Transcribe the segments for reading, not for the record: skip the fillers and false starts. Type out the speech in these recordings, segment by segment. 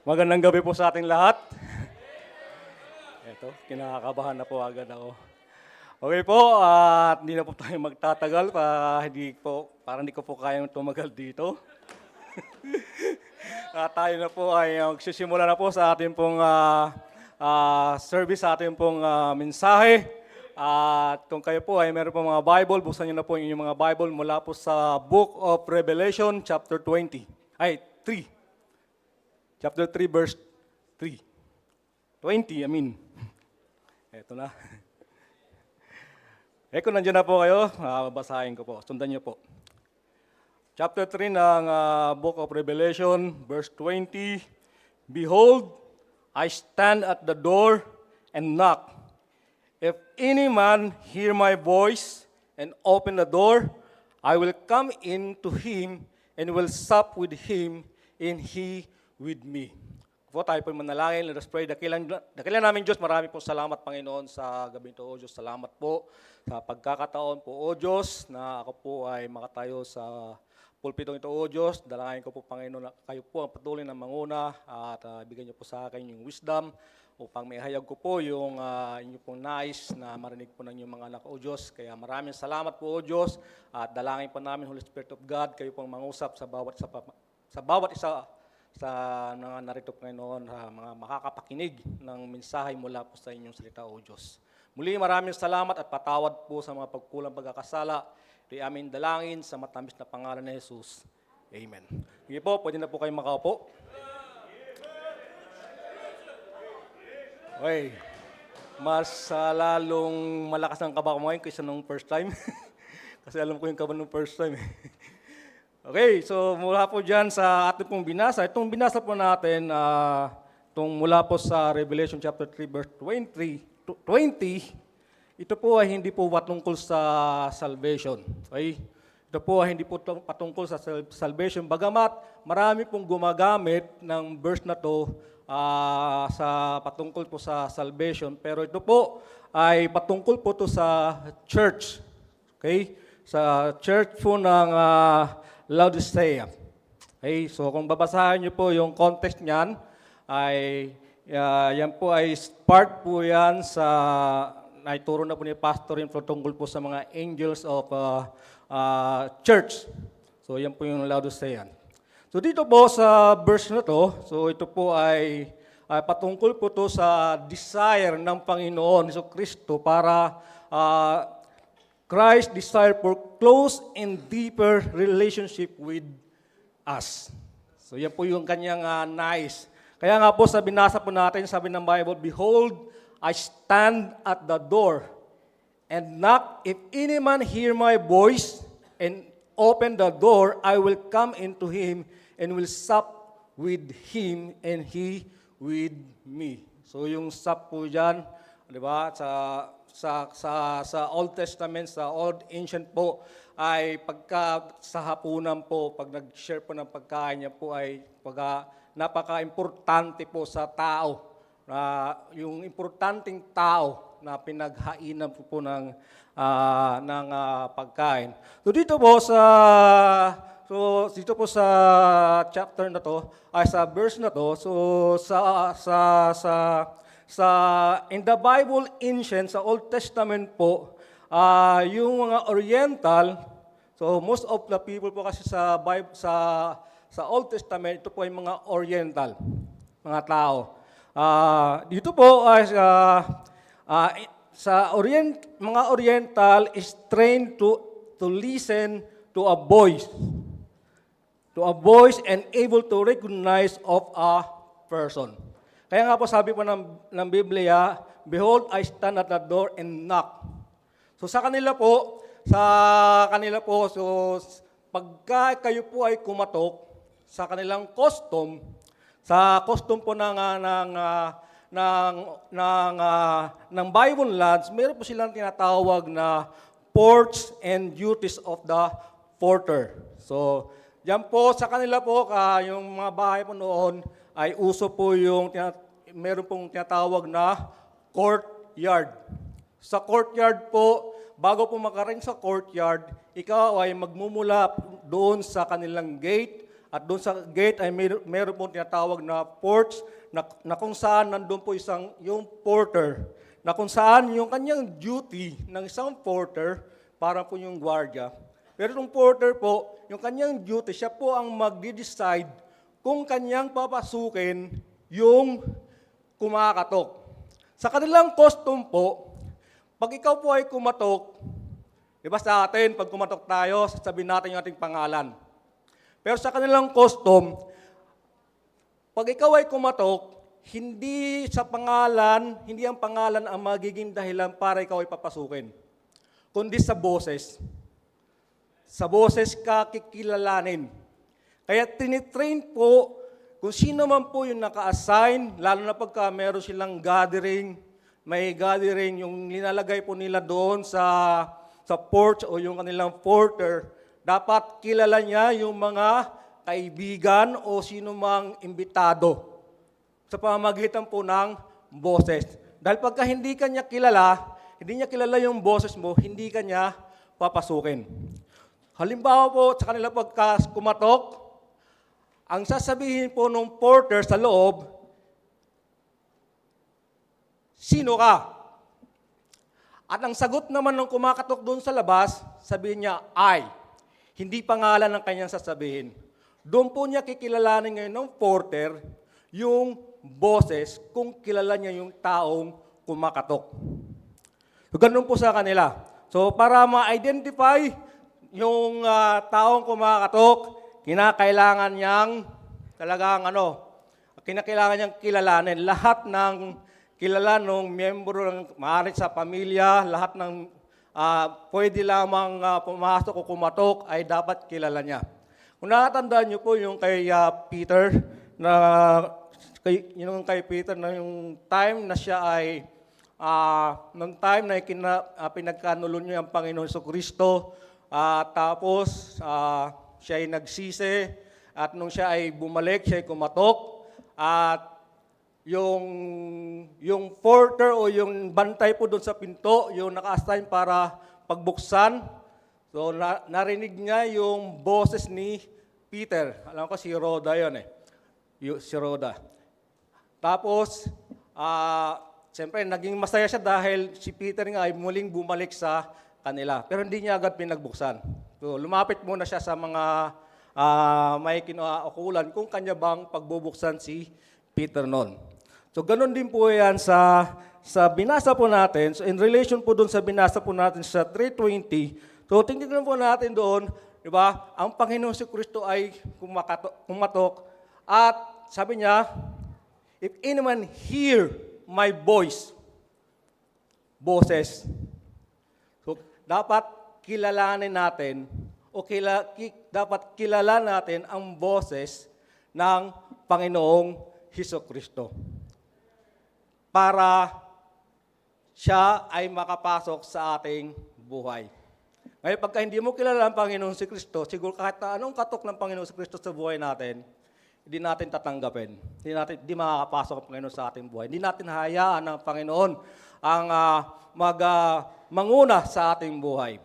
Magandang gabi po sa ating lahat. Eto, kinakabahan na po agad ako. Okay po, at hindi na po tayo magtatagal para hindi ko po kayang tumagal dito. At tayo na po ay magsisimula na po sa ating pong service, sa ating pong mensahe. At kung kayo po ay meron po mga Bible, buksan niyo na po yung inyong mga Bible mula po sa Book of Revelation, chapter 3. Chapter 3, verse 3. 20, I mean. Eto na. Kung nandiyan na po kayo, babasahin ko po. Sundan niyo po. Chapter 3 ng Book of Revelation, verse 20. Behold, I stand at the door and knock. If any man hear my voice and open the door, I will come in to him and will sup with him and he with me. Po tayo po manalangin, let us pray. Dakilan namin Diyos, marami po salamat Panginoon sa gabi ito, O Diyos. Salamat po sa pagkakataon po, O Diyos, na ako po ay makatayo sa pulpitong ito, O Diyos. Dalangin ko po Panginoon na kayo po ang patuloy na manguna at bigyan niyo po sa akin yung wisdom upang maihayag ko po yung inyo pong nais na marinig po ng inyong mga anak, O Diyos. Kaya maraming salamat po, O Diyos, at dalangin po namin, Holy Spirit of God, kayo pong mangusap sa bawat isa sa mga narito Panginoon, mga makakapakinig ng mensahe mula po sa inyong salita, O Diyos. Muli maraming salamat at patawad po sa mga pagkulang pagkakasala. Ito'y aming dalangin sa matamis na pangalan ni Jesus. Amen. Sige po, pwede na po kayo makaupo. Okay. Mas lalong malakas ang kaba ko ngayon kaysa nung first time. Kasi alam ko yung kaba nung first time. Okay, so mula po dyan sa ating pong binasa, itong binasa po natin, itong mula po sa Revelation chapter 3 verse 20, ito po ay hindi po patungkol sa salvation. Okay? Ito po ay hindi po patungkol sa salvation. Bagamat marami pong gumagamit ng verse na to sa patungkol po sa salvation, pero ito po ay patungkol po to sa church. Okay? Sa church po ng Laodicea. Okay, so kung babasahin niyo po yung context niyan, ay yan po ay part po yan sa naituro na po ni Pastor yung tungkol po sa mga angels of church. So yan po yung Laodicean. So dito po sa verse na to, so ito po ay patungkol po to sa desire ng Panginoon Hesus Kristo para Christ desire for close and deeper relationship with us. So yan po yung kanyang nais. Kaya nga po sa binasa po natin, sabi ng Bible, Behold, I stand at the door and knock. If any man hear my voice and open the door, I will come into him and will sup with him and he with me. So yung sup po dyan, di ba, sa Old Testament, sa Old Ancient po, ay pagka sa hapunan po, pag nag-share po ng pagkain niya po ay napaka-importante po sa tao. Yung importanteng tao na pinaghainan po ng pagkain. So dito po sa chapter na to, ay sa verse na to, so in the Bible ancient, sa Old Testament po, yung mga Oriental, so most of the people po kasi sa Bible, sa Old Testament, ito po ay mga Oriental, mga tao. Dito po ay mga Oriental is trained to listen to a voice and able to recognize of a person. Kaya nga po sabi po ng Biblia, Behold, I stand at the door and knock. So sa kanila po, so pagka kayo po ay kumatok sa kanilang custom, sa custom po ng Bible lands, meron po silang tinatawag na ports and duties of the porter. So yan po sa kanila po, yung mga bahay po noon, ay uso po yung meron pong tinatawag na courtyard. Sa courtyard po, bago po makarating sa courtyard, ikaw ay magmumula doon sa kanilang gate At doon sa gate ay meron po tinatawag na porch na kung saan nandun po yung porter, na kung saan yung kanyang duty ng isang porter, para po yung gwardiya. Pero yung porter po, yung kanyang duty, siya po ang magde-decide kung kanyang papasukin yung kumakatok. Sa kanilang custom po, pag ikaw po ay kumatok, iba sa atin, pag kumatok tayo, sasabihin natin yung ating pangalan. Pero sa kanilang custom, pag ikaw ay kumatok, hindi ang pangalan ang magiging dahilan para ikaw ay papasukin, kundi sa boses. Sa boses ka kikilalanin. Kaya tinitrain po kung sino man po yung naka-assign, lalo na pagka meron silang gathering, may gathering, yung nilalagay po nila doon sa porch o yung kanilang porter, dapat kilala niya yung mga kaibigan o sino mang imbitado sa pamamagitan po ng boses. Dahil pagka hindi ka niya kilala yung boses mo, hindi ka niya papasukin. Halimbawa po, sa kanila pagka kumatok, ang sasabihin po ng porter sa loob, sino ka? At ang sagot naman ng kumakatok doon sa labas, sabihin niya, I. Hindi pangalan ng kanyang sasabihin. Doon po niya kikilalanin ngayon ng porter yung boses kung kilala niya yung taong kumakatok. So, ganun po sa kanila. So, para ma-identify yung taong kumakatok, kinakailangan niyang kilalanin lahat ng kilala ng miyembro ng maaari sa pamilya, lahat ng pwede lamang pumasok o kumatok ay dapat kilala niya. Kung nakatandaan niyo po yung kay Peter, yung time na siya ay, nung time na pinagkanulo niya ang Panginoon Jesucristo, tapos siya ay nagsisi, at nung siya ay bumalik, siya ay kumatok, at yung porter o yung bantay po doon sa pinto, yung naka-assign para pagbuksan, so narinig niya yung boses ni Peter. Alam ko si Rhoda yun si Rhoda. Tapos, siyempre naging masaya siya dahil si Peter nga ay muling bumalik sa kanila. Pero hindi niya agad pinagbuksan. So lumapit muna siya sa mga may kinaukulan kung kanya bang pagbubuksan si Peter noon. So, ganun din po yan sa binasa po natin. So, in relation po doon sa binasa po natin sa 3:20, so, tingnan po natin doon, di ba, ang Panginoon si Kristo ay kumatok, at sabi niya, if anyone hear my voice, boses. So, dapat kilalanin natin, dapat kilala natin ang boses ng Panginoong Jesucristo, para siya ay makapasok sa ating buhay. Ngayon, pagka hindi mo kilala ang Panginoon si Kristo, siguro kahit anong katok ng Panginoon si Kristo sa buhay natin, hindi natin tatanggapin. Hindi makakapasok ang Panginoon sa ating buhay. Hindi natin hayaan ang Panginoon ang manguna sa ating buhay.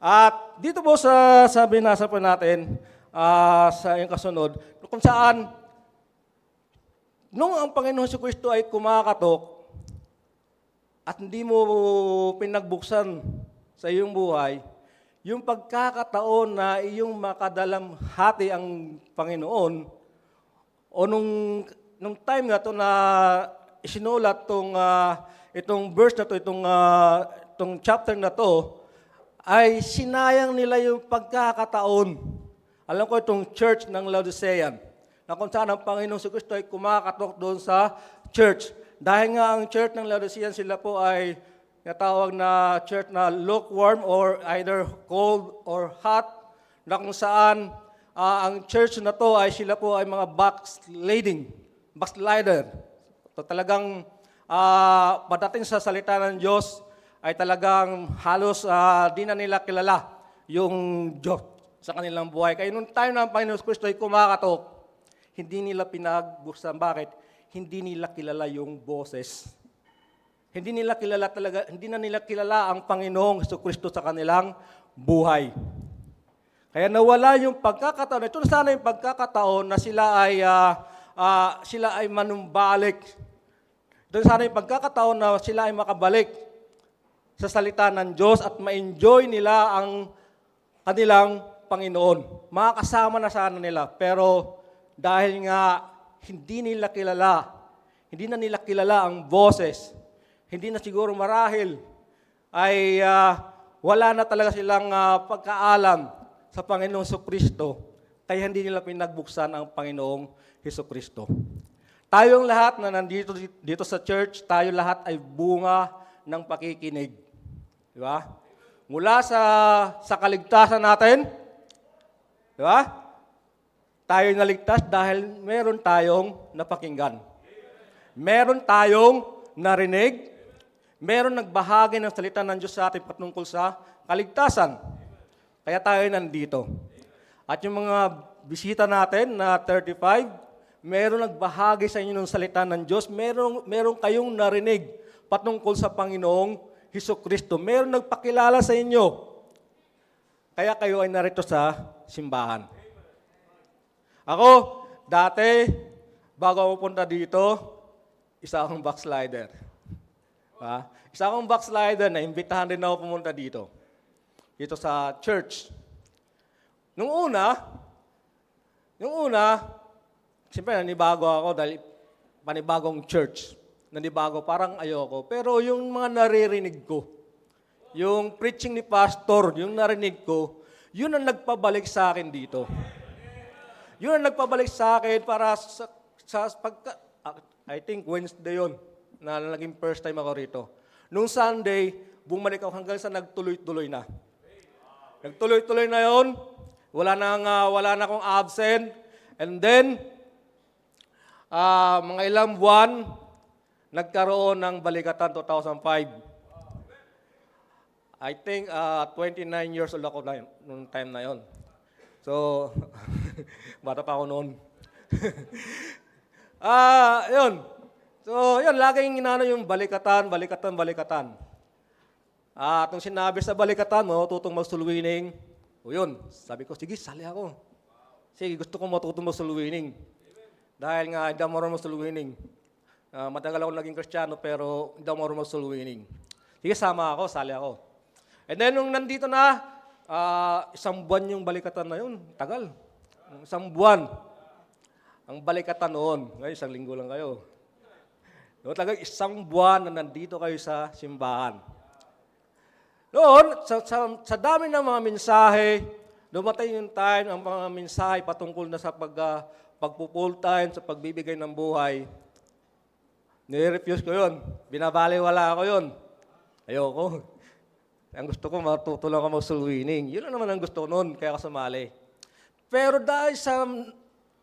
At dito po sa binasa po natin, sa yung kasunod, kung saan nung ang Panginoon si Kristo ay kumakatok at hindi mo pinagbuksan sa iyong buhay, yung pagkakataon na iyong makadalamhati ang Panginoon, o nung time na to na isinulat itong verse na to, itong chapter na to, ay sinayang nila yung pagkakataon. Alam ko itong church ng Laodicean, na kung saan ang Panginoong si Kristo ay kumakatok doon sa church. Dahil nga ang church ng Laodicean, sila po ay natawag na church na lukewarm or either cold or hot, na kung saan ang church na to ay sila po ay mga backslider. So, talagang pagdating sa salita ng Diyos ay talagang halos di na nila kilala yung Diyos sa kanilang buhay. Kaya nung time na ang Panginoon si Kristo ay kumakatok, hindi nila pinagbuksan. Bakit? Hindi nila kilala yung boses. Hindi na nila kilala ang Panginoong Jesucristo sa kanilang buhay. Kaya nawala yung pagkakataon. Ito na sana yung pagkakataon na sila ay manumbalik. Ito na sana yung pagkakataon na sila ay makabalik sa salita ng Diyos at ma-enjoy nila ang kanilang Panginoon. Makakasama na sana nila. Pero dahil nga hindi na nila kilala ang boses, hindi na siguro marahil, ay wala na talaga silang pagkaalam sa Panginoong Jesucristo, kaya hindi nila pinagbuksan ang Panginoong Jesucristo. Tayong lahat na nandito dito sa church, tayo lahat ay bunga ng pakikinig. Di ba? Mula sa kaligtasan natin, di ba? Tayo naligtas dahil meron tayong napakinggan. Meron tayong narinig, meron nagbahagi ng salita ng Diyos sa atin patungkol sa kaligtasan. Kaya tayo nandito. At yung mga bisita natin na 35, meron nagbahagi sa inyo ng salita ng Diyos, meron kayong narinig patungkol sa Panginoong Jesucristo. Meron nagpakilala sa inyo. Kaya kayo ay narito sa simbahan. Ako, dati, bago ako punta dito, isa akong backslider. Isa akong backslider na imbitahan din ako pumunta dito sa church. Nung una, siyempre nanibago ako dahil panibagong church. Nanibago, parang ayoko. Pero yung mga naririnig ko, yung preaching ni pastor, yung narinig ko, yun ang nagpabalik sa akin dito. Yun ang nagpabalik sa akin para I think Wednesday yun, na naging first time ako rito. Nung Sunday, bumalik ako hanggang sa nagtuloy-tuloy na. Nagtuloy-tuloy na yon. Wala na akong absent. And then, mga ilang buwan, nagkaroon ng Balikatan 2005. I think 29 years old ako na noong time na yon. So, bata pa ako noon. Yun. So, yun, laging inano yung balikatan. Nung sinabi sa balikatan mo, tutong mag-soul-winning. O yun, sabi ko, sige, sali ako. Sige, gusto ko matutong mag-soul-winning. Dahil nga, hindi ako marunong mag-soul-winning. Matagal ako naging Kristiyano, pero hindi ako marunong mag-soul-winning. Sige, sama ako, sali ako. And then, nung nandito na, isang buwan yung balikatan na yun. Tagal. Isang buwan. Ang balikatan noon. Ngayon, isang linggo lang kayo. No, talagang isang buwan na nandito kayo sa simbahan. Noon, sa dami ng mga mensahe, dumating yung time, ang mga mensahe patungkol na sa pagpo-full time, sa pagbibigay ng buhay. Nire-refuse ko yun. Binabaliwala ko yun. Ayoko. Ang gusto ko, matutulong ako mag-soul-winning. Yun naman ang gusto ko noon, kaya ako sumali. Pero dahil sa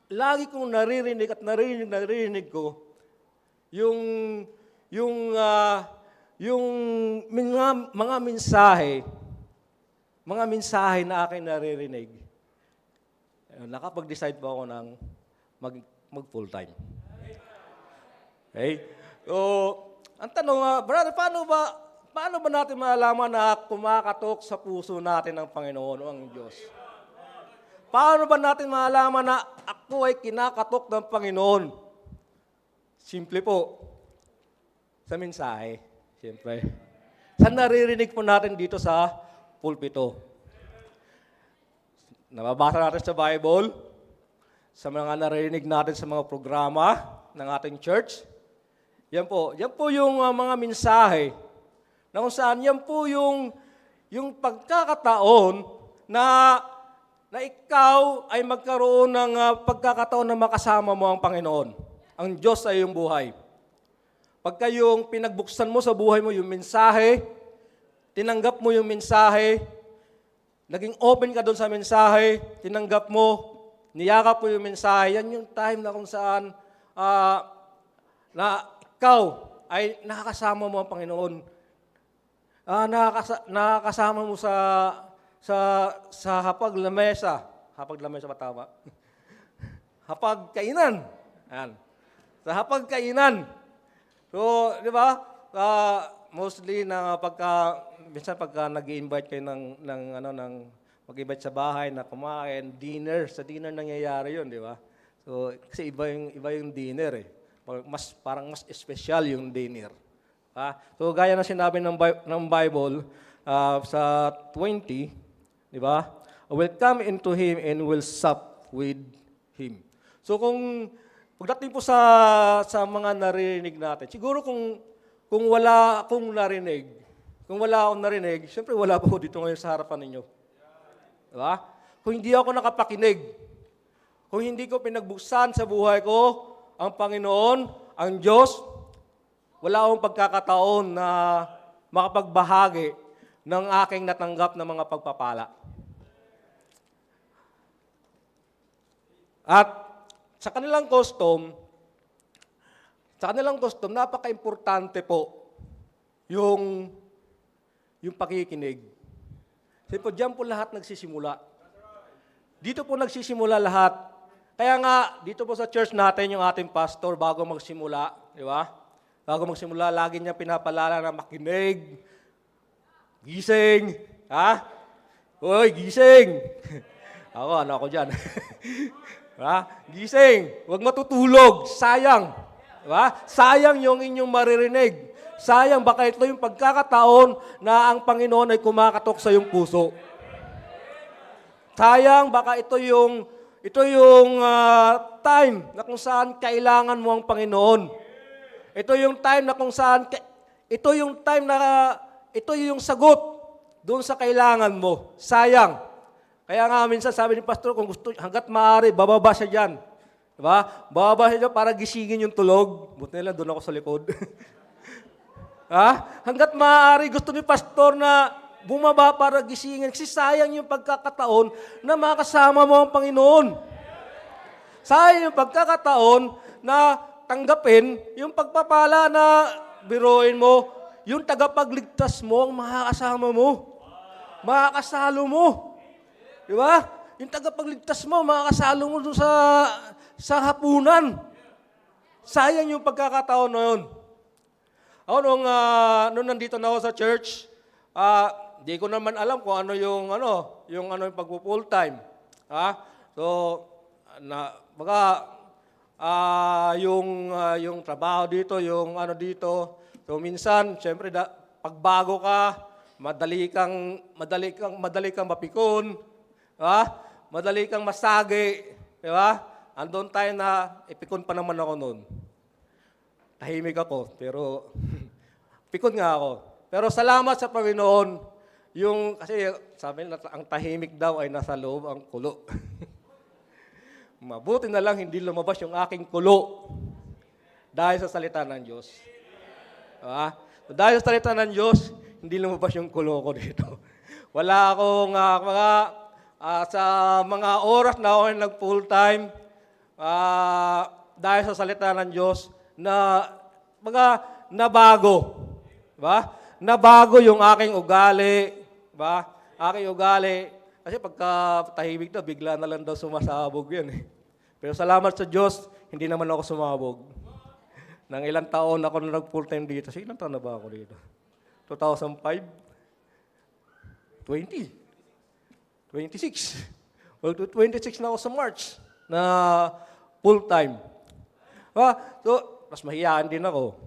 lagi kong naririnig at naririnig ko, yung mga mensahe na aking naririnig, nakapag-decide po ako ng mag full-time. Okay? So, ang tanong, brother, paano ba natin malalaman na kumakatok sa puso natin ang Panginoon o ang Diyos? Paano ba natin malalaman na ako ay kinakatok ng Panginoon? Simple po. Sa mensahe. Siyempre. Sa naririnig po natin dito sa pulpito. Nababasa natin sa Bible, sa mga naririnig natin sa mga programa ng ating church. Yan po yung mga mensahe na kung saan yan po yung pagkakataon na ikaw ay magkaroon ng pagkakataon na makasama mo ang Panginoon. Ang Diyos ay iyong buhay. Pagka yung pinagbuksan mo sa buhay mo yung mensahe, tinanggap mo yung mensahe, naging open ka doon sa mensahe, tinanggap mo, niyakap mo yung mensahe, yan yung time na kung saan na ikaw ay nakakasama mo ang Panginoon. Nakakasama mo sa hapag lamesa. Hapag lamesa ba tama? Hapag kainan. Yan. Sa hapag kainan. So, di ba? Mostly na minsan pagka nag-i-invite kayo ng mag-invite sa bahay na kumain, dinner. Sa dinner nangyayari yun, di ba? So, kasi iba yung dinner eh. Parang mas espesyal yung dinner. So, gaya na sinabi ng Bible sa 20, di ba? Will come into Him and will sup with Him. So, pagdating po sa mga narinig natin, siguro kung wala akong narinig, siyempre wala po dito ngayon sa harapan ninyo. Diba? Kung hindi ako nakapakinig, kung hindi ko pinagbuksan sa buhay ko ang Panginoon, ang Diyos, wala akong pagkakataon na makapagbahagi ng aking natanggap na mga pagpapala. At sa kanilang custom, napaka-importante po yung pakikinig. Kasi po, diyan po lahat nagsisimula. Dito po nagsisimula lahat. Kaya nga, dito po sa church natin, yung ating pastor, bago magsimula, di ba? Bago magsimula, lagi niya pinapalala na makinig, gising, ha? Uy, gising! Ano ako dyan? Gising, huwag matutulog, sayang. Diba? Sayang yung inyong maririnig. Sayang, baka ito yung pagkakataon na ang Panginoon ay kumakatok sa iyong puso. Sayang, baka ito yung time na kung saan kailangan mo ang Panginoon. Ito yung time na kung saan, ito yung sagot doon sa kailangan mo. Sayang. Kaya nga minsan sabi ni Pastor, kung gusto, hanggat maaari, bababa siya dyan. Diba? Bababa siya dyan para gisingin yung tulog. Buti nila, doon ako sa likod. Hanggat maaari, gusto ni Pastor na bumaba para gisingin. Kasi sayang yung pagkakataon na makasama mo ang Panginoon. Sayang yung pagkakataon na tanggapin yung pagpapala na biruin mo, yung tagapagligtas mo ang makakasama mo. Makakasalo mo. Di ba? Yung tagapagligtas mo, makakasalo mo doon sa hapunan. Sayang yung pagkakataon na yun. Ako nung nandito na ako sa church, di ko naman alam kung ano yung pagpo-full time. So yung trabaho dito, yung dito. So minsan, syempre pagbago ka, madali kang mapikon, madali kang masagi, di ba? Andun tayo na ipikon pa naman ako noon. Tahimik ako, pero pikon nga ako. Pero salamat sa Panginoon, kasi sabi nila, ang tahimik daw ay nasa loob ang kulo. Mabuti na lang hindi lumabas yung aking kulo dahil sa salita ng Diyos. So, dahil sa salita ng Diyos, hindi lumabas yung kulo ko dito. Wala akong sa mga oras na ako nag-full time, dahil sa salita ng Diyos, nabago. Diba? Nabago yung aking ugali. Diba? Aking ugali. Kasi pagka tahimik na, bigla na lang daw sumasabog yan. Pero salamat sa Diyos, hindi naman ako sumabog. Nang ilang taon ako na nag-full time dito. Ilang taon na ba ako dito? 2005? 20? 26. Well, 26 na ako sa March na full time. So, mas mahiyain din ako.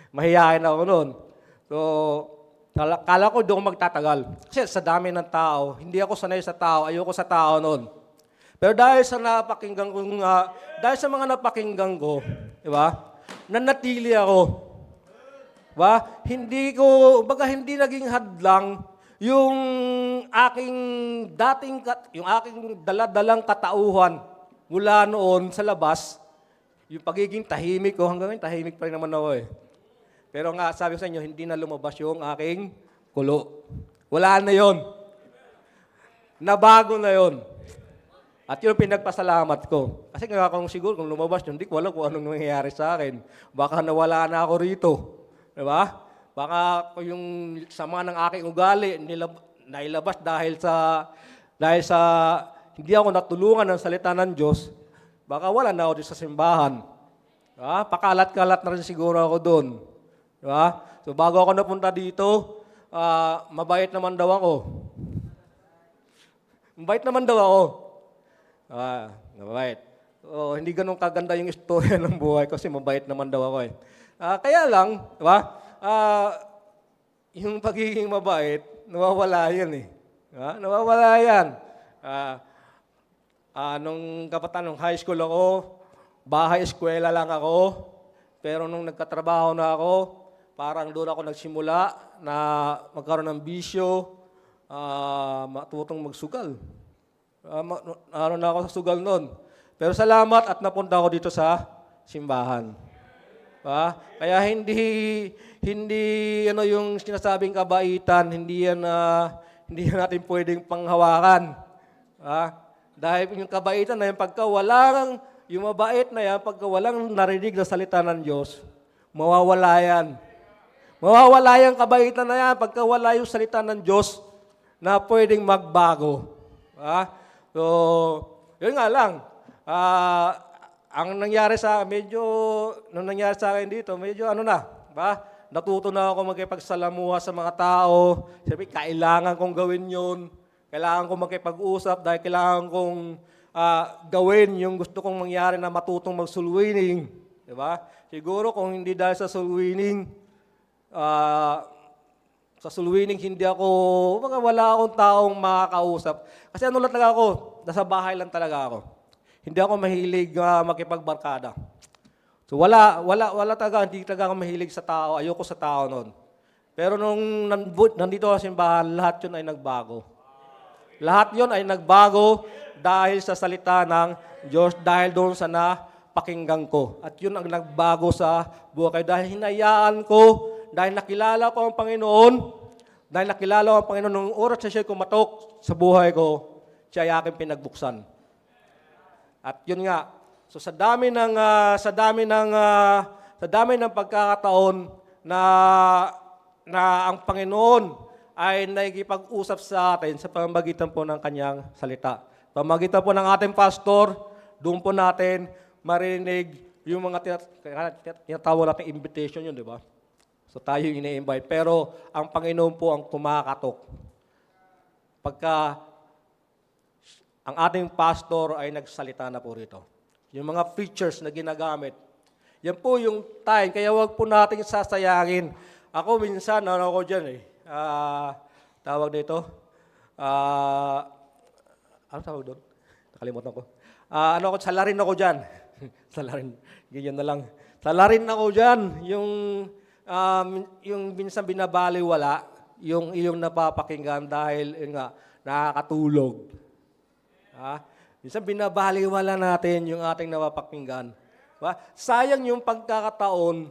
Mahiyain ako noon. So, kala ko doon magtatagal. Kasi sa dami ng tao, hindi ako sanay sa tao, ayoko sa tao noon. Pero dahil sa mga napakinggan ko, di ba? Nanatili ako. Di ba? Hindi naging hadlang yung aking dala-dalang katauhan mula noon sa labas, yung pagiging tahimik ko, hanggang ngayon tahimik pa rin naman ako eh. Pero nga, sabi ko sa inyo, hindi na lumabas yung aking kulo. Wala na yon. Nabago na yon. At yun pinagpasalamat ko. Kasi nga kung siguro, kung lumabas yun, hindi ko alam kung anong nangyayari sa akin. Baka nawala na ako rito. Diba? Baka yung sama ng aking ugali, nailabas dahil sa hindi ako natulungan ng salita ng Diyos, baka wala na ako sa simbahan. Diba? Pakalat-kalat na rin siguro ako doon. Diba? So bago ako napunta dito, mabait naman daw ako. Mabait naman daw ako. Mabait. Hindi ganun kaganda yung istorya ng buhay ko kasi mabait naman daw ako eh. Kaya lang, di ba? Yung pagiging mabait, nawawala yan eh. Nawawala yan. Nung kabataan, nung high school ako, bahay-eskwela lang ako. Pero nung nagkatrabaho na ako, parang doon ako nagsimula na magkaroon ng bisyo, matutong magsugal. Na ako sa sugal noon. Pero salamat at napunta ako dito sa simbahan. Kaya hindi yung sinasabing kabaitan, hindi yan natin pwedeng panghawakan. Dahil yung kabaitan na yan, yung mabait na yan, pagka walang narinig na salita ng Diyos, mawawala yan. Mawawala yung kabaitan na yan pagka wala yung salita ng Diyos na pwedeng magbago. So, yun nga lang. Ang nangyari nung nangyari sa akin dito, medyo natuto na ako magkipagsalamuha sa mga tao. Siyempre, kailangan kong gawin yun. Kailangan kong makipag-usap dahil kailangan kong gawin yung gusto kong mangyari na matutong mag-soul winning. Diba? Siguro kung hindi dahil sa soul winning, hindi ako, wala akong taong makakausap. Kasi lang talaga ako, nasa bahay lang talaga ako. Hindi ako mahilig makipagbarkada. So wala talaga, hindi talaga ako mahilig sa tao, ayoko sa tao noon. Pero nung nandito ako sa simbahan, lahat yun ay nagbago. Lahat yun ay nagbago dahil sa salita ng Diyos, dahil doon sa napakinggan ko. At yun ang nagbago sa buhay. Dahil hinayaan ko, dahil nakilala ko ang Panginoon, nung oras na siya kumatok sa buhay ko, siya ay aking pinagbuksan. At yun nga, so sa dami ng pagkakataon na ang Panginoon ay nakikipag-usap sa atin sa pamamagitan po ng kanyang salita. Pamamagitan po ng ating pastor, doon po natin marinig yung mga tinatawag natin invitation yun, di ba? So tayo yung ina-invite. Pero ang Panginoon po ang kumakatok. Pagka ang ating pastor ay nagsalita na po rito. Yung mga features na ginagamit. Yan po yung time. Kaya wag po natin sasayangin. Ako minsan, ako dyan eh. Tawag dito. Ano tawag doon? Nakalimutan ko. Salarin ako dyan. Salarin. Ganyan na lang. Salarin ako dyan. Yung minsan binabaliwala, yung iyong napapakinggan dahil nakakatulog. Minsan binabaliwala natin yung ating napapakinggan. Sayang yung pagkakataon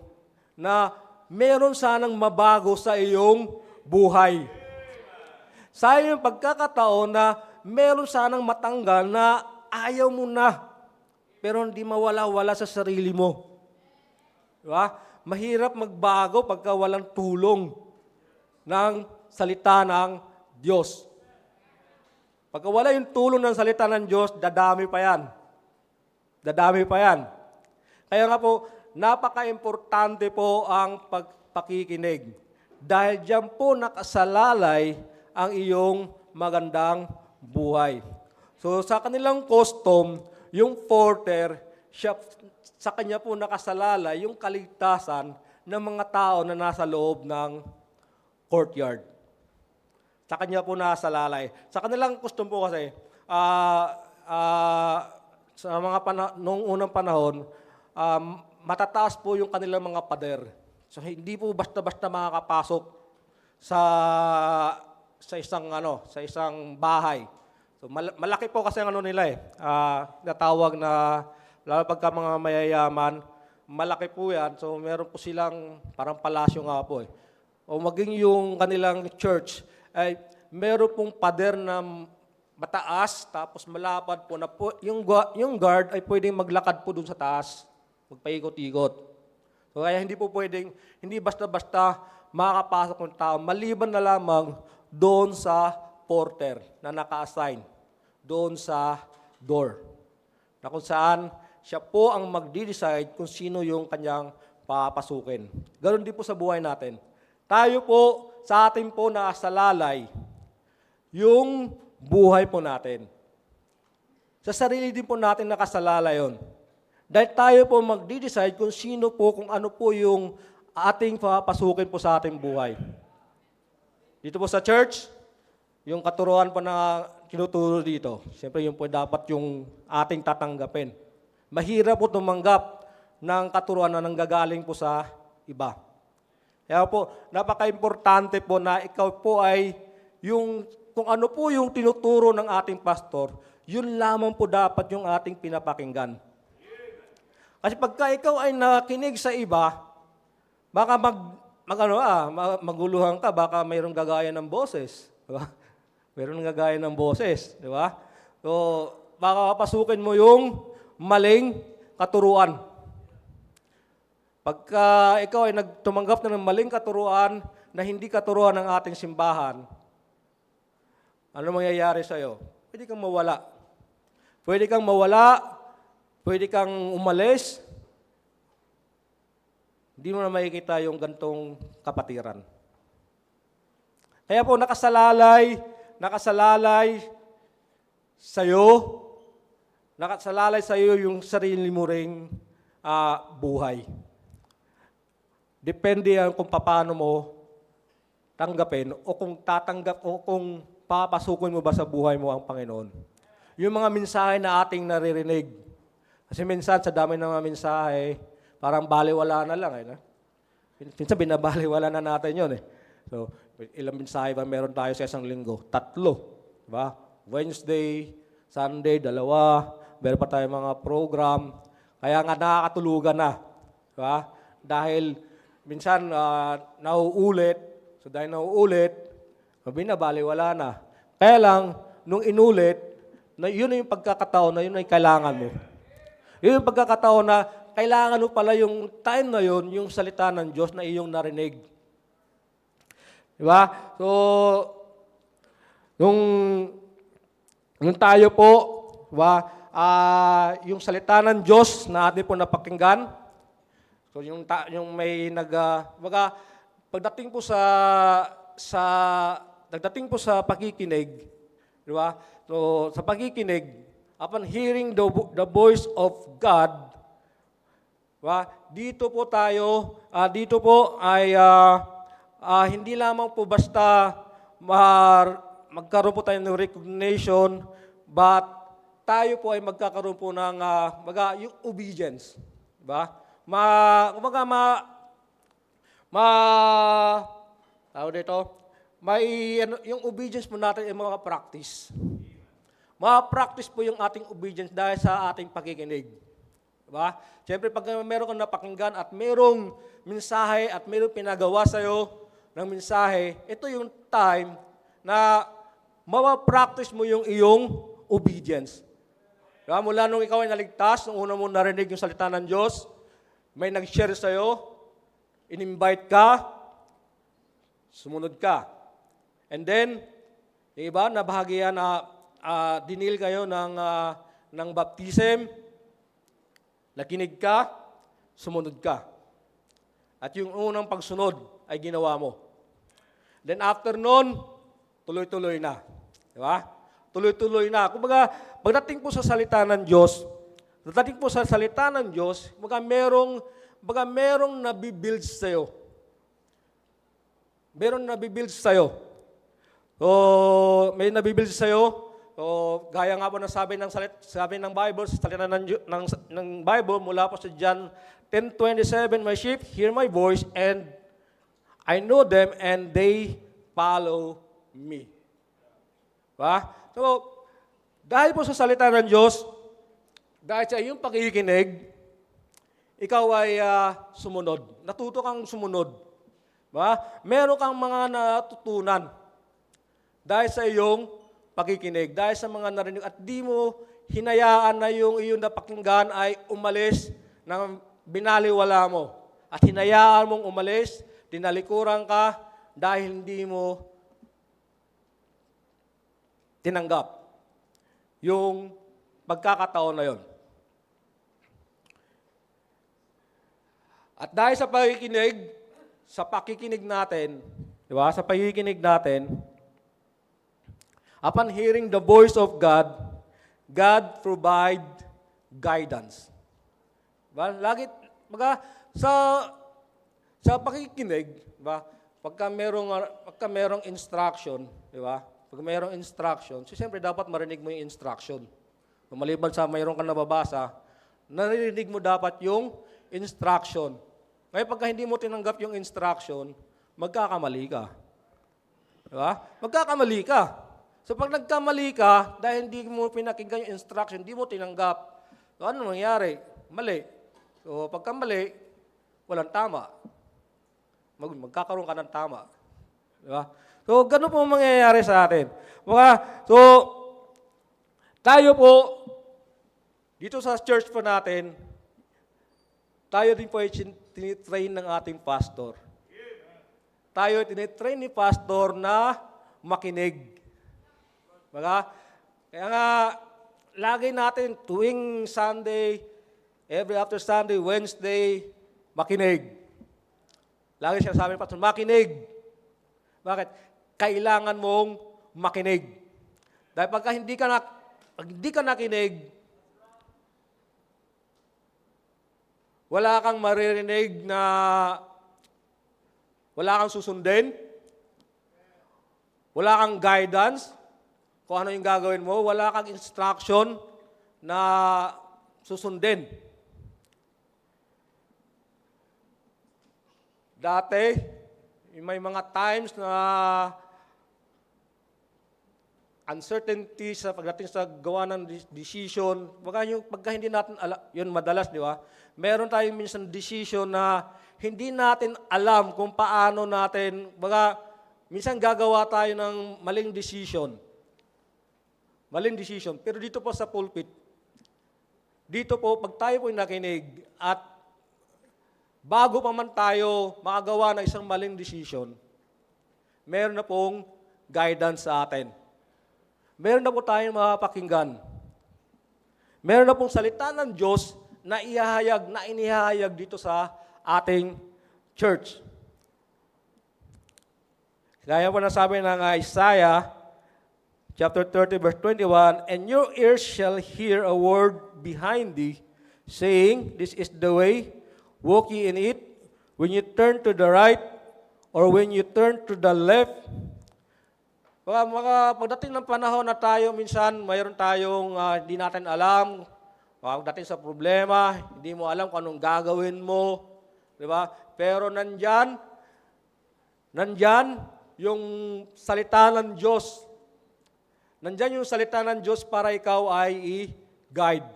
na meron sanang mabago sa iyong buhay. Sayang yung pagkakataon na meron sanang matanggal na ayaw mo na, pero hindi mawala-wala sa sarili mo. Diba? Mahirap magbago pagka walang tulong ng salita ng Diyos. Pagka wala yung tulong ng salita ng Diyos, dadami pa yan. Dadami pa yan. Kaya nga po, napaka-importante po ang pagpakikinig. Dahil diyan po nakasalalay ang iyong magandang buhay. So sa kanilang custom, yung porter, sa kanya po nakasalalay yung kaligtasan ng mga tao na nasa loob ng courtyard. Sa kanya po nakasalalay. Sa kanilang custom po kasi, sa noong unang panahon, matataas po yung kanilang mga pader. So hindi po basta-basta makakapasok sa isang bahay. So malaki po kasi ang nila natawag na lalo pagka mga mayayaman, malaki po yan. So meron po silang parang palasyo nga po O maging yung kanilang church ay meron pong pader na mataas tapos malapad po na po, yung guard ay pwedeng maglakad po dun sa taas, magpaikot-ikot. So kaya hindi basta-basta makakapasok ng tao, maliban na lamang doon sa porter na naka-assign, doon sa door. Na kung saan siya po ang magdi-decide kung sino yung kanyang papasukin. Ganon din po sa buhay natin. Tayo po, sa atin po nakasalalay yung buhay po natin. Sa sarili din po natin nakasalala yon. Dahil tayo po magdi-decide kung sino po, kung ano po yung ating papasukin po sa ating buhay. Dito po sa church, yung katuruan po na tinuturo dito, siyempre yun po dapat yung ating tatanggapin. Mahirap po tumanggap ng katuruan na nanggagaling po sa iba. Kaya po, napaka-importante po na ikaw po ay kung ano po yung tinuturo ng ating pastor, yun lamang po dapat yung ating pinapakinggan. Kasi pagka ikaw ay nakinig sa iba, baka maguluhan ka, baka mayroong gagaya ng boses. Diba? Mayroong gagaya ng boses. Diba? So, baka papasukin mo yung maling katuruan. Pagka ikaw ay nagtumanggap na ng maling katuruan na hindi katuruan ng ating simbahan, ano mangyayari sa'yo? Pwede kang mawala. Pwede kang umalis. Hindi mo na makikita yung gantong kapatiran. Kaya po nakasalalay sa'yo yung sarili mo ring buhay. Depende yan kung paano mo tanggapin o kung papasukin mo ba sa buhay mo ang Panginoon. Yung mga mensahe na ating naririnig. Kasi minsan sa dami ng mga mensahe, parang baliwala na lang. Minsan binabaliwala na natin yun. So, ilang mensahe ba meron tayo sa isang linggo? 3. Diba? Wednesday, Sunday, 2. Meron pa tayo mga program. Kaya nga nakakatulugan na. Diba? Dahil minsan nauulit. So dahil nauulit, binabaliwala na. Kaya lang, nung inulit, yun yung pagkakataon na yun ay kailangan mo. Yun yung pagkakataon na kailangan mo pala yung time na yun, yung salita ng Diyos na iyong narinig. Diba? So, nung tayo po, diba, yung salita ng Diyos na atin po napakinggan, so yung pagdating po sa pakikinig, di ba? So sa pakikinig, upon hearing the voice of God, diba? Dito po ay hindi lamang po basta magkaroon po tayo ng recognition, but tayo po ay magkakaroon po ng yung obedience, di ba? Yung obedience po natin ay mga practice. Ma-practice po yung ating obedience dahil sa ating pakikinig. Diba? Siyempre, pag meron kang napakinggan at merong mensahe at merong pinagawa sa'yo ng mensahe, ito yung time na ma-practice mo yung iyong obedience. Diba? Mula nung ikaw ay naligtas, nung una mo narinig yung salita ng Diyos, may nag-share sa'yo, in-invite ka, sumunod ka. And then, yung iba, nabahagian na dinil kayo ng baptism, nakinig ka, sumunod ka. At yung unang pagsunod ay ginawa mo. Then after nun, tuloy-tuloy na. Di ba? Tuloy-tuloy na. Kumbaga, pagdating po sa salita ng Diyos, merong nabibuild sa'yo. So, may nabibuild sa'yo. So, gaya nga po na sabi ng Bible, sa salita ng Bible, mula po sa John 10:27, my sheep hear my voice, and I know them, and they follow me. Diba? So, dahil po sa salita ng Diyos, dahil sa iyong pakikinig, ikaw ay sumunod. Natuto kang sumunod. Diba? Meron kang mga natutunan dahil sa iyong pakikinig, dahil sa mga narinig, at di mo hinayaan na yung iyong napakinggan ay umalis ng binaliwala mo. At hinayaan mong umalis, tinalikuran ka dahil hindi mo tinanggap yung pagkakataon na yon. At dahil sa pakikinig natin, di ba? Sa pakikinig natin, Upon hearing the voice of God, God provide guidance. Ba? Lagi, baga, sa pakikinig, ba? Pagka merong instruction, di ba? Pag merong instruction, so siyempre dapat marinig mo yung instruction. Kung maliban sa mayroon kang nababasa, narinig mo dapat yung instruction. Ngayon pagka hindi mo tinanggap yung instruction, magkakamali ka. Di ba? Magkakamali ka. So pag nagkamali ka, dahil hindi mo pinakinggan yung instruction, hindi mo tinanggap, so ano nangyari? Mali. So pagka mali, walang tama. Magkakaroon ka ng tama. Di ba? So ganun po mangyayari sa atin. So tayo po, dito sa church po natin, tayo din po ay tinitrain ng ating pastor. Tayo ay tinitrain ni pastor na makinig. Baga? Kaya nga, lagi natin tuwing Sunday, every after Sunday, Wednesday, makinig. Lagi siya sabi ni pastor, makinig. Bakit? Kailangan mong makinig. Dahil pag hindi ka nakinig, wala kang maririnig na wala kang susundin, wala kang guidance, kung ano yung gagawin mo, wala kang instruction na susundin. Dati, may mga times na uncertainty sa pagdating sa gawa ng decision, pagka hindi natin alam, yun madalas, di ba? Meron tayong minsan decision na hindi natin alam kung paano natin, minsan gagawa tayo ng maling decision. Maling decision. Pero dito po sa pulpit, dito po, pag tayo po nakinig at bago pa man tayo makagawa ng isang maling decision, meron na pong guidance sa atin. Meron na po tayong mapakinggan. Meron na pong salita ng Diyos na inihahayag dito sa ating church. Kaya po nasabi ng Isaiah, chapter 30, verse 21, "And your ears shall hear a word behind thee, saying, This is the way, walk ye in it. When you turn to the right, or when you turn to the left." Pagdating ng panahon na tayo, minsan mayroon tayong hindi natin alam, pagdating sa problema, hindi mo alam kung anong gagawin mo, di ba? Pero nandyan yung salita ng Diyos. Nandyan yung salita ng Diyos para ikaw ay i-guide.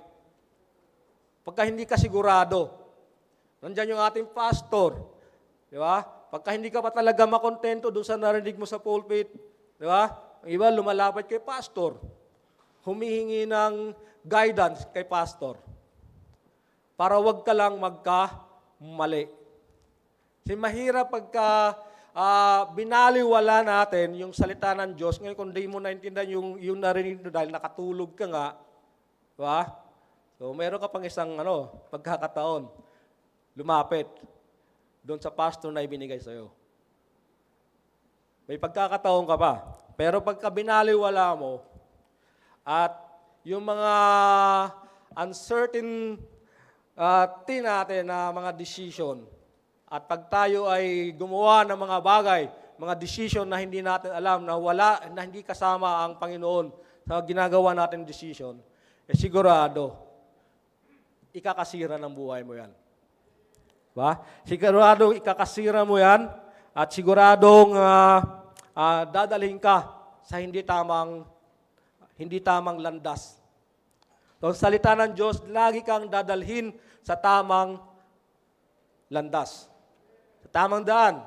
Pagka hindi ka sigurado, nandyan yung ating pastor, di ba? Pagka hindi ka pa talaga makontento doon sa narinig mo sa pulpit, di ba? Ang iba lumalapit kay pastor, humihingi ng guidance kay pastor para wag ka lang magka-mali. Kasi mahirap pagka binaliwala natin yung salita ng Diyos, ngayon kung di mo naintindihan yung narinig mo dahil nakatulog ka nga, di ba? So meron ka pang isang pagkakataon, lumapit doon sa pastor na ibinigay sa'yo. May pagkakataon ka pa. Pero pagka binaliwala mo, at yung mga uncertain natin na mga decision, at pag tayo ay gumawa ng mga bagay, mga decision na hindi natin alam, na hindi kasama ang Panginoon sa ginagawa natin decision, sigurado, ikakasira ng buhay mo yan. Ba? Sigurado, ikakasira mo yan, at siguradong dadalhin ka sa hindi tamang landas. So, salita ng Diyos, lagi kang dadalhin sa tamang landas. Sa tamang daan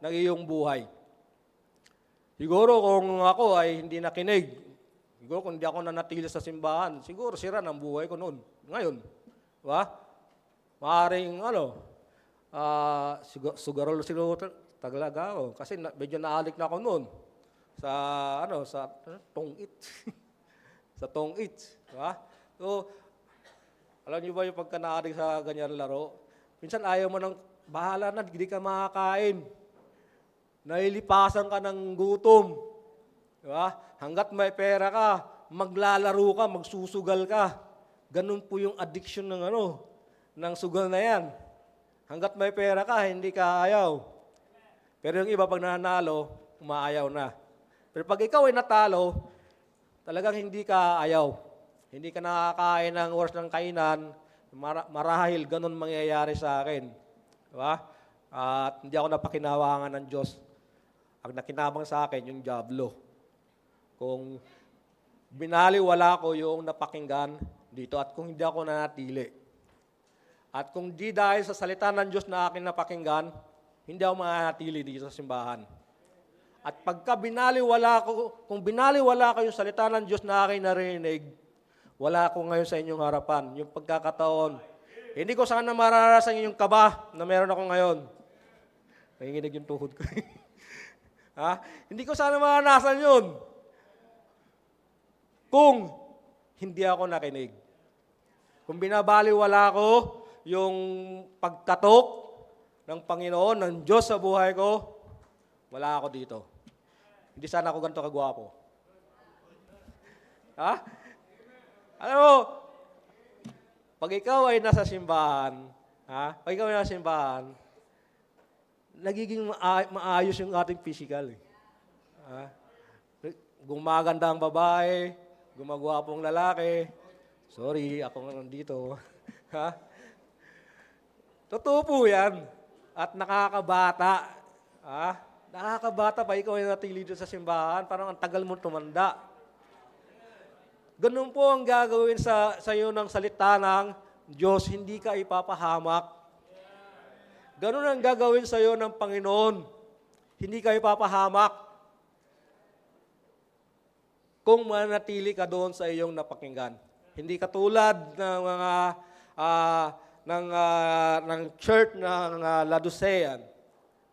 ng iyong buhay. Siguro kung ako ay hindi nakinig, siguro kung hindi ako nanatili sa simbahan, siguro sira ng buhay ko noon. Ngayon, diba? Maaring siguro talaga ako. Kasi medyo naalik na ako noon sa tongit. Sa tongit. Diba? So, alam niyo ba yung pagka naadik sa ganyan laro? Minsan ayaw mo nang bahala na, hindi ka makakain. Nailipasan ka ng gutom. Di ba? Hanggat may pera ka, maglalaro ka, magsusugal ka. Ganun po yung addiction ng sugal na yan. Hanggat may pera ka, hindi ka ayaw. Pero yung iba pag nanalo, umaayaw na. Pero pag ikaw ay natalo, talagang hindi ka ayaw. Hindi ka nakakain ng oras ng kainan, marahil ganun mangyayari sa akin. Diba? At hindi ako napakinawangan ng Diyos. Ang nakinabang sa akin, yung Diablo. Kung binaliwala ko yung napakinggan dito at kung hindi ako nanatili. At kung di dahil sa salita ng Diyos na akin napakinggan, hindi ako mananatili dito sa simbahan. At pagka kung binaliwala ko yung salita ng Diyos na akin narinig, wala ako ngayon sa inyong harapan. Yung pagkakataon, hindi ko sana mararasan yung kaba na meron ako ngayon. Nanginginig yung tuhod ko. Ha? Hindi ko sana maranasan yun. Kung hindi ako nakinig. Kung binabaliwala ko yung pagkatok ng Panginoon, ng Diyos sa buhay ko, wala ako dito. Hindi sana ako ganito kagwapo. Ha? Alam mo, pag ikaw ay nasa simbahan, pag ikaw ay nasa simbahan, nagiging maayos yung ating physical. Gumaganda ang babae, gumagwapong lalaki. Sorry, ako nga nandito. Totoo po yan. At nakakabata. Nakakabata pa ikaw ay natili doon sa simbahan, parang ang tagal mo tumanda. Ganun po ang gagawin sa iyo ng salita ng Diyos, hindi ka ipapahamak. Ganun ang gagawin sa iyo ng Panginoon, hindi ka ipapahamak. Kung manatili ka doon sa iyong napakinggan. Hindi katulad ng mga ng church ng Laodicean,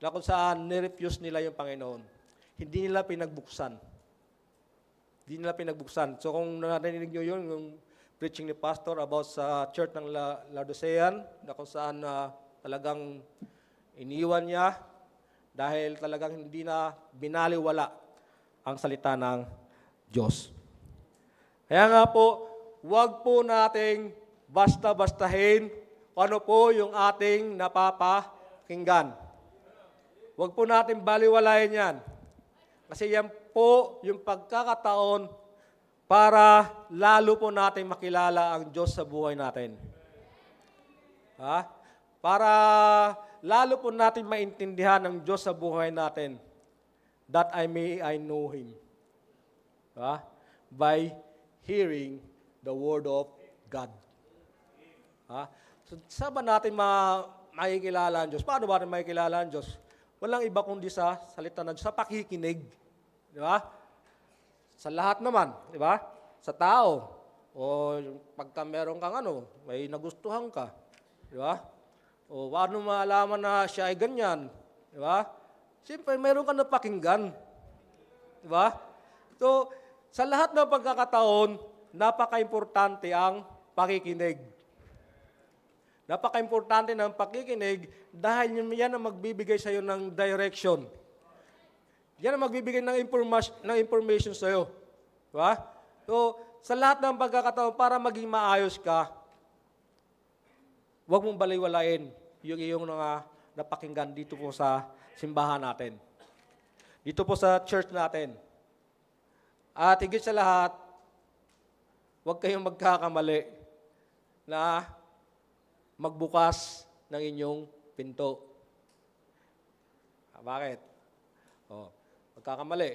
na kung saan nirefuse nila yung Panginoon. Hindi nila pinagbuksan. Hindi nila pinagbuksan. So kung narinig nyo yun, yung preaching ni Pastor about sa church ng Laodicean, na kung saan talagang iniwan niya dahil talagang hindi na binaliwala ang salita ng Diyos. Kaya nga po, huwag po nating basta-bastahin kung ano po yung ating napapakinggan. Huwag po natin baliwalayin yan. Kasi yan po yung pagkakataon para lalo po natin makilala ang Diyos sa buhay natin. Para lalo po natin maintindihan ang Diyos sa buhay natin. That I know Him. By hearing the Word of God. So, saan ba natin makikilala ang Diyos? Paano ba natin makikilala ang Diyos? Walang iba kundi sa salita ng Diyos, sa pakikinig. Di ba? Sa lahat naman, di ba? Sa tao. O pagka meron kang may nagustuhan ka. Di ba? O paano malaman na siya ay ganyan? Di ba? Siyempre, meron kang napakinggan. Di ba? So, sa lahat ng pagkakataon, napaka-importante ang pakikinig. Napaka-importante ng pakikinig dahil yan ang magbibigay sa iyo ng direction. Yan ang magbibigay ng information sa iyo. Diba? So, sa lahat ng pagkakataon, para maging maayos ka, huwag mong baliwalain yung iyong napakinggan dito po sa simbahan natin. Dito po sa church natin. At higit sa lahat, huwag kayong magkakamali na magbukas ng inyong pinto. Bakit? Magkakamali.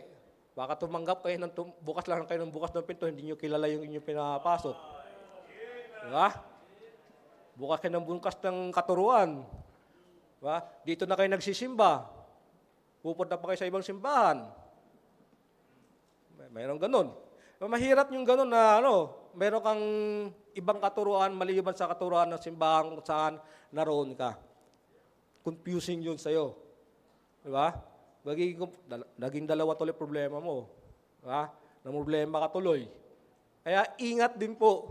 Baka tumanggap kayo bukas lang kayo ng bukas ng pinto, hindi nyo kilala yung inyong pinapasok. Diba? Bukas kayo ng bukas ng katuruan. Diba? Dito na kayo nagsisimba. Pupunta pa kayo sa ibang simbahan. Mayroong ganun. Mahirap yung ganun na meron kang ibang katuruan maliban sa katuruan ng simbahan kung saan naroon ka. Confusing yun sa'yo. Diba? Naging dalawa tuloy problema mo. Diba? Problema ka tuloy. Kaya ingat din po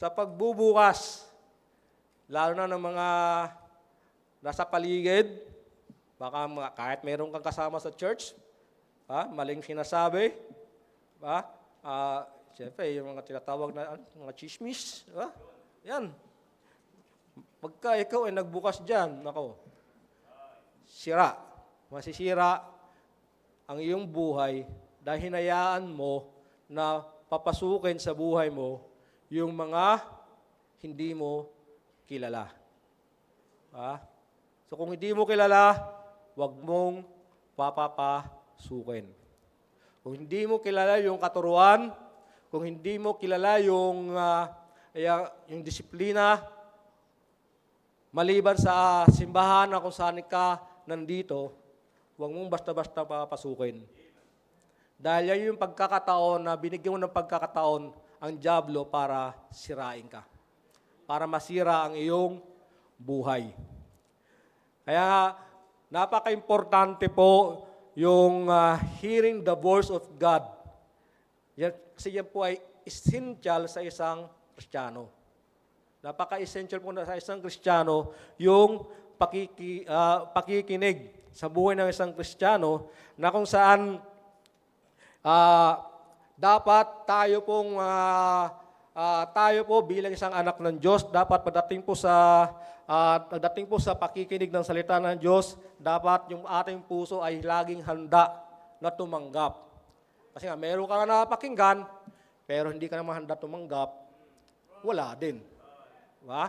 sa pagbubukas. Lalo na ng mga nasa paligid. Baka kahit meron kang kasama sa church, maling sinasabi, Ba? Siyempre, yung mga tinatawag na mga chismis, ba? Yan. Pagka ikaw ay nagbukas dyan, nako, sira. Masisira ang iyong buhay dahil hinayaan mo na papasukin sa buhay mo yung mga hindi mo kilala. So kung hindi mo kilala, huwag mong papapasukin. Kung hindi mo kilala yung katuruan, kung hindi mo kilala yung disiplina, maliban sa simbahan na kung saan ka nandito, huwag mong basta-basta papasukin. Dahil yan yung pagkakataon na binigyan mo ng pagkakataon ang dyablo para sirain ka. Para masira ang iyong buhay. Kaya napaka-importante po yung hearing the voice of God. Kasi yan po ay essential sa isang Kristiyano. Napaka-essential po na sa isang Kristiyano yung pakikinig sa buhay ng isang Kristiyano na kung saan dapat tayo po bilang isang anak ng Diyos, dapat pagdating po sa pakikinig ng salita ng Diyos, dapat yung ating puso ay laging handa na tumanggap. Kasi nga, meron ka na napakinggan, pero hindi ka naman handa tumanggap, wala din. Diba?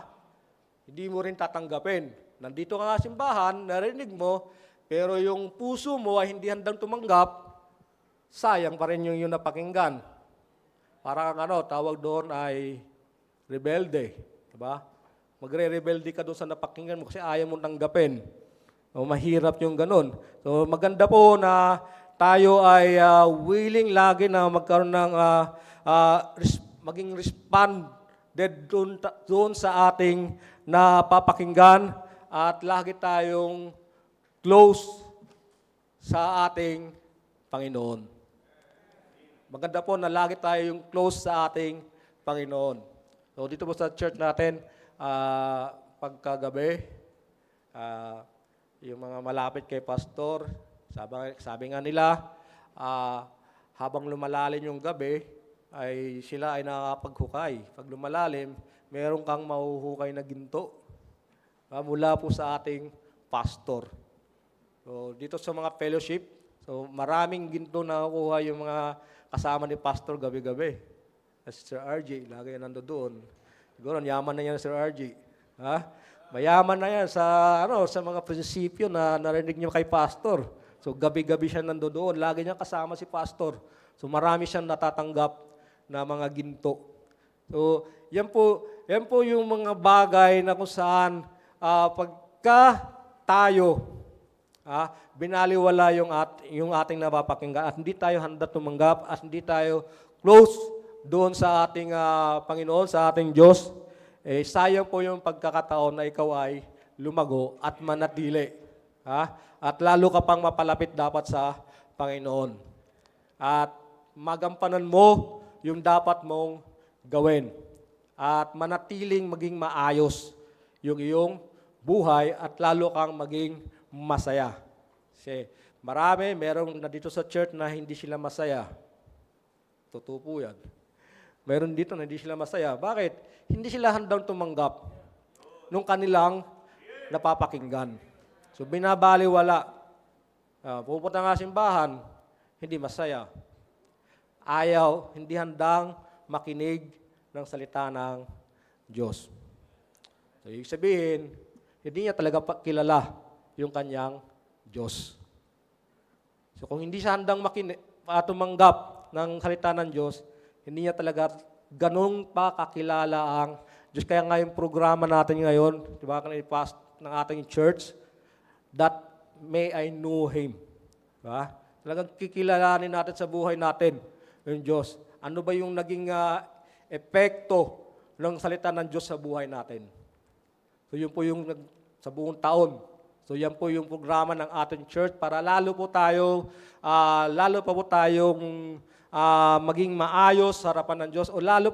Hindi mo rin tatanggapin. Nandito ka nga simbahan, narinig mo, pero yung puso mo ay hindi handang tumanggap, sayang pa rin yung napakinggan. Parang tawag doon ay rebelde. Diba? Magre-rebelde ka doon sa napakinggan mo kasi ayaw mo tanggapin. O, mahirap yung ganun. So maganda po na tayo ay willing lagi na magkaroon ng maging responded doon sa ating napapakinggan at lagi tayong close sa ating Panginoon. Maganda po na lagi tayong close sa ating Panginoon. So dito po sa church natin, pagkagabi, yung mga malapit kay pastor, sabi nga nila, habang lumalalim yung gabi, ay sila ay nakakapaghukay. Pag lumalalim, meron kang mahuhukay na ginto mula po sa ating pastor. So dito sa mga fellowship, so maraming ginto na nakukuha yung mga kasama ni pastor gabi-gabi. Sir RJ, lagi yan nandoon. Siguro, yaman na yan Sir RJ. Mayaman na yan sa mga prinsipyo na narinig niyo kay pastor. So, gabi-gabi siya nandoon. Lagi niya kasama si pastor. So, marami siyang natatanggap na mga ginto. So, yan po yung mga bagay na kung saan pagka tayo binaliwala yung ating napapakinggan at hindi tayo handa tumanggap at hindi tayo close doon sa ating Panginoon, sa ating Diyos, sayang po yung pagkakataon na ikaw ay lumago at manatili. At lalo ka pang mapalapit dapat sa Panginoon. At magampanan mo yung dapat mong gawin. At manatiling maging maayos yung iyong buhay at lalo kang maging masaya. Kasi merong na dito sa church na hindi sila masaya. Totoo po yan. Meron dito na hindi sila masaya. Bakit? Hindi sila handang tumanggap nung kanilang napapakinggan. So binabaliwala. Pupunta nga simbahan, hindi masaya. Ayaw, hindi handang makinig ng salita ng Diyos. So ibig sabihin, hindi niya talaga kilala yung kanyang Diyos. So kung hindi siya handang tumanggap ng salita ng Diyos, hindi niya talaga ganun pa kakilala ang Diyos. Kaya nga yung programa natin ngayon, di ba, ng ating church, that may I know Him. Diba? Talagang kikilalanin natin sa buhay natin yung Diyos. Ano ba yung naging epekto ng salita ng Diyos sa buhay natin? So yun po yung sa buong taon. So yan po yung programa ng ating church para lalo pa po tayong maging maayos sa harapan ng Diyos o lalo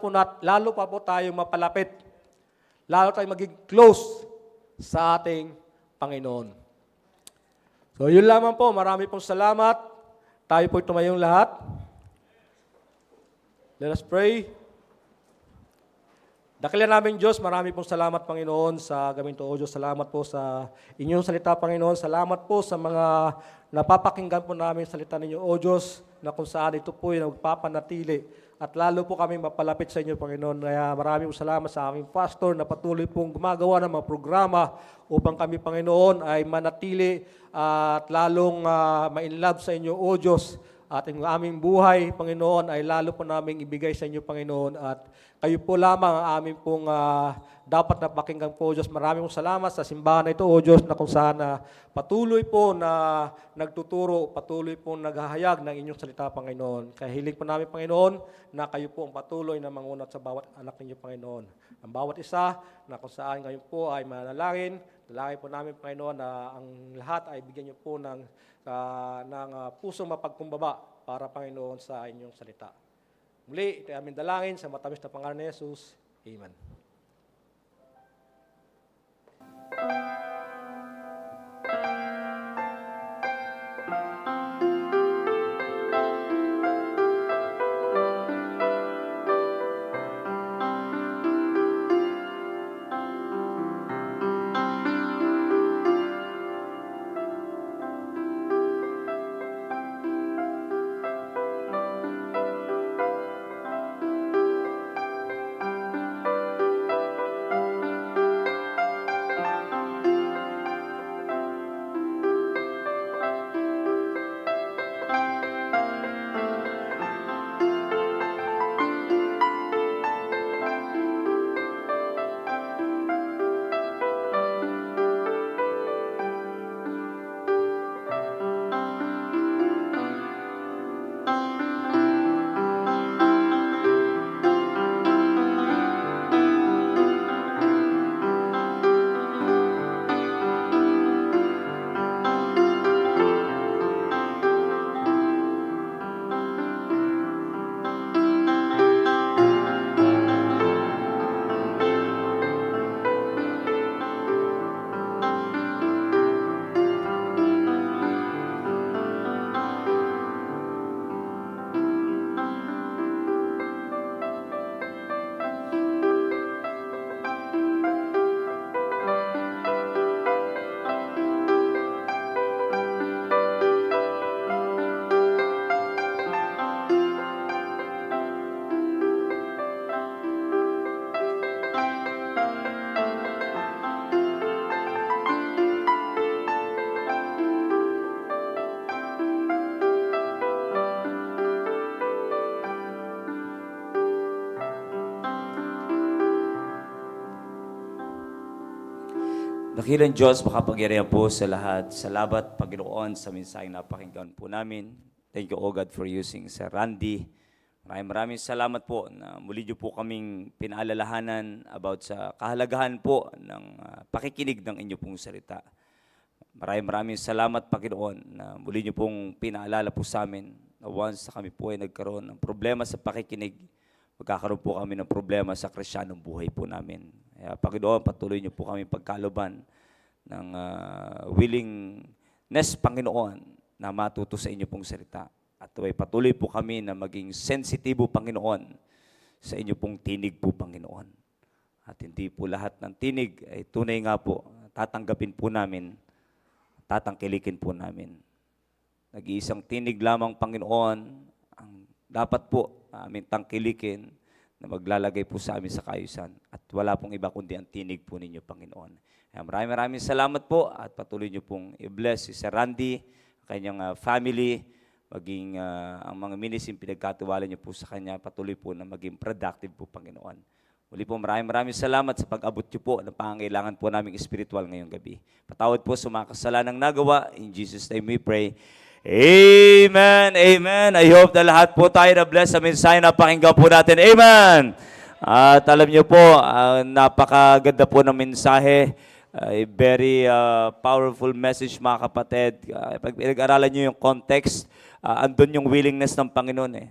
pa po tayong mapalapit. Lalo tayong maging close sa ating Panginoon. So yun lamang po. Marami pong salamat. Tayo po tumayong lahat. Let us pray. Dakilan namin Diyos, marami pong salamat Panginoon sa Gaminto Audio. Salamat po sa inyong salita Panginoon. Salamat po sa mga napapakinggan po namin salita ninyo O Diyos, na kung saan ito po ay nagpapanatili at lalo po kami mapalapit sa inyo Panginoon. Kaya maraming salamat sa aming pastor na patuloy pong gumagawa ng mga programa upang kami Panginoon ay manatili at lalong ma-inlove sa inyo O Diyos. At ang aming buhay, Panginoon, ay lalo po namin ibigay sa inyo, Panginoon. At kayo po lamang ang aming pong dapat na pakinggan po, O Diyos. Maraming salamat sa simbahan na ito, O Diyos, na kung saan patuloy po na nagtuturo, patuloy po naghahayag ng inyong salita, Panginoon. Kaya hiling po namin, Panginoon, na kayo po ang patuloy na mangunat sa bawat anak ninyo, Panginoon. Ang bawat isa na kung saan kayo po ay manalangin, dalangin po namin, Panginoon, na ang lahat ay bigyan niyo po ng pusong mapagkumbaba para, Panginoon, sa inyong salita. Muli, ito ay aming dalangin sa matamis na pangalan ni Jesus. Amen. Dakilang Diyos, makapangyarihan po sa lahat. Salamat, Panginoon, sa mensaheng napakinggan po namin. Thank you, O God, for using Sir Randy. Maraming salamat po na muli niyo po kaming pinaalalahanan about sa kahalagahan po ng pakikinig ng inyo pong salita. Maraming salamat, Panginoon, na muli niyo pong pinaalala po sa amin na once na kami po ay nagkaroon ng problema sa pakikinig, magkakaroon po kami ng problema sa Kristiyanong buhay po namin. Kaya, Panginoon, patuloy niyo po kami pagkaluban ng willingness, Panginoon, na matuto sa inyo pong salita. At patuloy po kami na maging sensitibo, Panginoon, sa inyo pong tinig po, Panginoon. At hindi po lahat ng tinig ay tunay nga po, tatanggapin po namin, tatangkilikin po namin. Nag-iisang tinig lamang, Panginoon, ang dapat po amin tangkilikin na maglalagay po sa amin sa kaayusan. At wala pong iba kundi ang tinig po ninyo, Panginoon. Maraming salamat po at patuloy niyo pong i-bless si Sir Randy, kanyang family, maging ang mga ministry pinagkatiwala niyo po sa kanya, patuloy po na maging productive po, Panginoon. Muli po, maraming salamat sa pag-abot niyo po ng pangangailangan po naming spiritual ngayong gabi. Patawad po sa mga kasalanang nagawa. In Jesus' name we pray. Amen, amen. I hope na lahat po tayo na bless sa mensahe na pakinggan po natin. Amen. At alam niyo po, napakaganda po ng mensahe. A very powerful message, mga kapatid. Pag pinag-aralan niyo yung context, andun yung willingness ng Panginoon eh.